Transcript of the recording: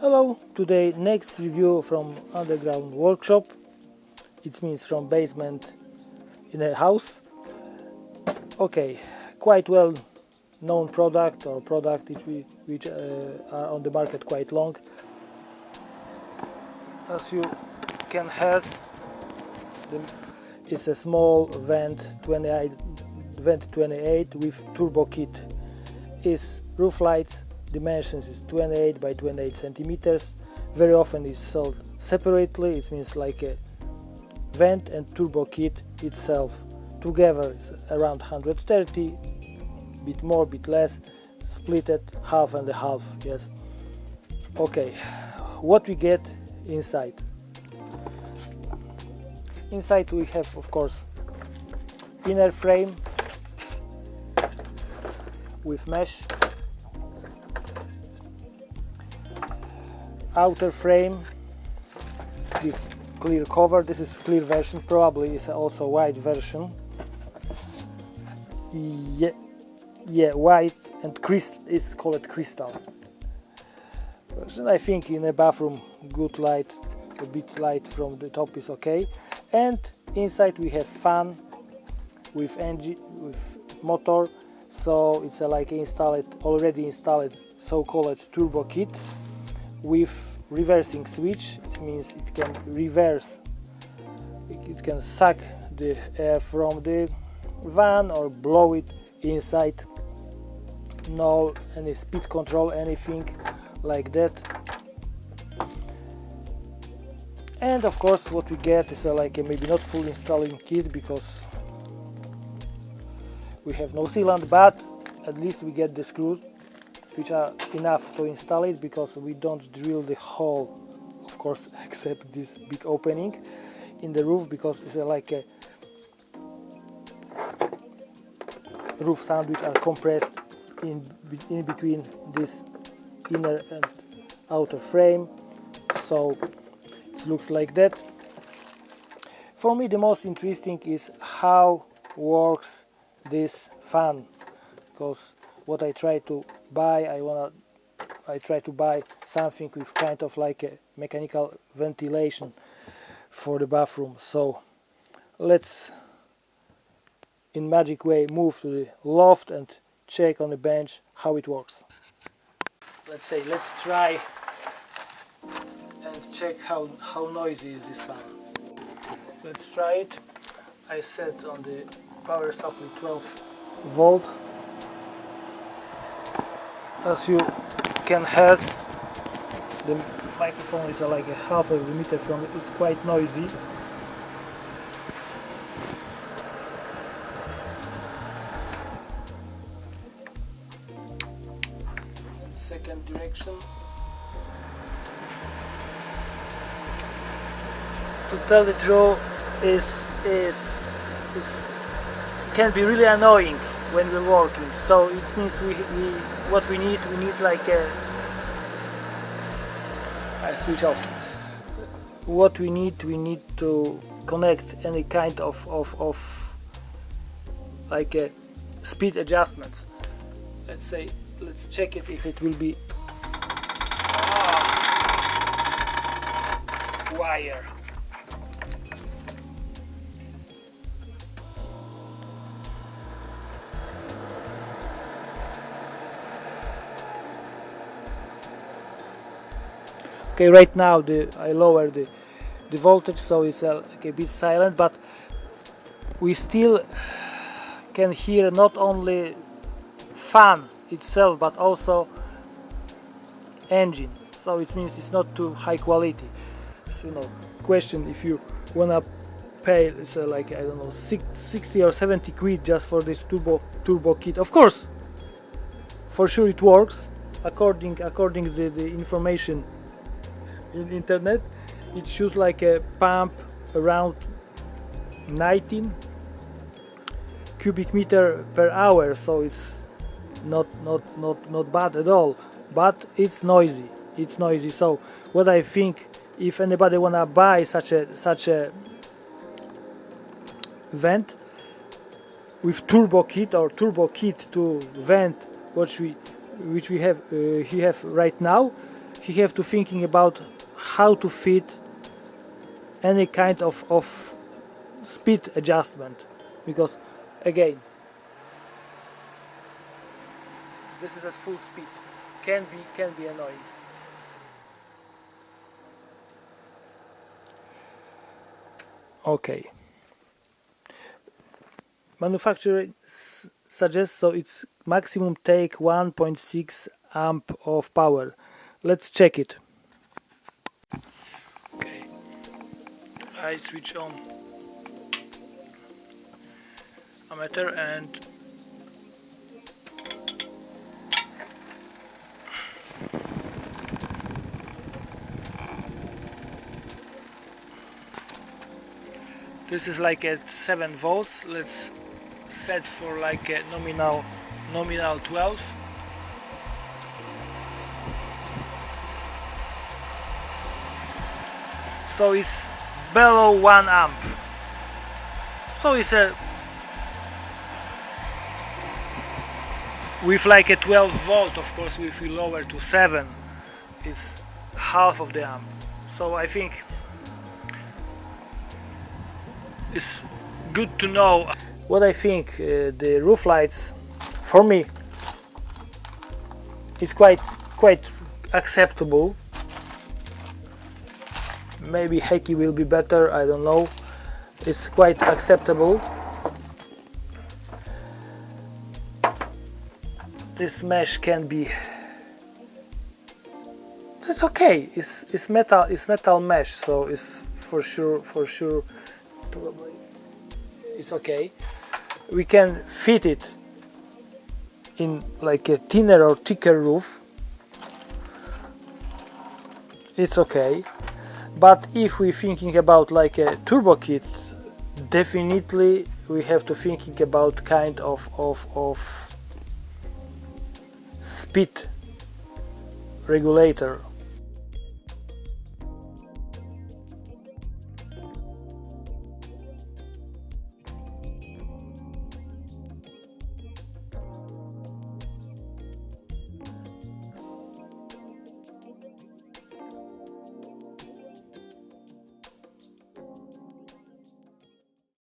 Hello, today next review from underground workshop. It means from basement in a house. Okay, quite well known product or product which are on the market quite long. As you can hear, it's a small vent28 with turbo kit. Is roof lights. Dimensions is 28 by 28 centimeters. Very often is sold separately. It means like a vent and turbo kit itself together is around 130, bit more, bit less, split at half and a half. Yes. Okay, what we get inside? Inside we have, of course, inner frame with mesh, outer frame with clear cover. This is clear version, probably is also white version. Yeah, white and it's called crystal version. I think in a bathroom good light, a bit light from the top is okay. And inside we have fan with engine, with motor, so it's like already installed so-called turbo kit with reversing switch. It means it can reverse, it can suck the air from the van or blow it inside. No any speed control, anything like that. And of course what we get is maybe not full installing kit because we have no sealant, but at least we get the screws which are enough to install it, because we don't drill the hole, of course, except this big opening in the roof, because it's like a roof sound which are compressed in between this inner and outer frame, so it looks like that. For me the most interesting is how works this fan, because what I try to buy, I try to buy something with kind of like a mechanical ventilation for the bathroom. So let's in magic way move to the loft and check on the bench how it works. Let's try and check how noisy is this fan. Let's try it. I set on the power supply 12 volt. As you can hear, the microphone is like a half a meter from it. It's quite noisy. Second direction. To tell the truth, is can be really annoying when we're working. So it means what we need like a I switch off. What we need to connect any kind of like a speed adjustments. Let's check it if it will be wire. Okay, right now I lower the voltage, so it's like a bit silent, but we still can hear not only fan itself but also engine, so it means it's not too high quality. So question if you wanna pay like I don't know 60 or 70 quid just for this turbo kit. Of course, for sure it works according to the information in internet. It should like a pump around 19 cubic meter per hour, so it's not bad at all, but it's noisy. So what I think, if anybody wanna buy such a vent with turbo kit or turbo kit to vent which we have right now, he have to thinking about how to fit any kind of speed adjustment, because again, this is at full speed, can be annoying. Okay, manufacturer suggests so it's maximum take 1.6 amp of power. Let's check it. Okay, I switch on ammeter and this is like at 7 volts. Let's set for like a nominal 12. So it's below 1 amp. So it's a with like a 12 volt. Of course, if we lower to 7, it's half of the amp. So I think it's good to know. What I think the roof lights, for me, is quite acceptable. Maybe Heki will be better, I don't know. It's quite acceptable. This mesh can be, it's okay. It's metal mesh, so it's for sure probably it's okay. We can fit it in like a thinner or thicker roof. It's okay. But if we're thinking about like a turbo kit, definitely we have to thinking about kind of speed regulator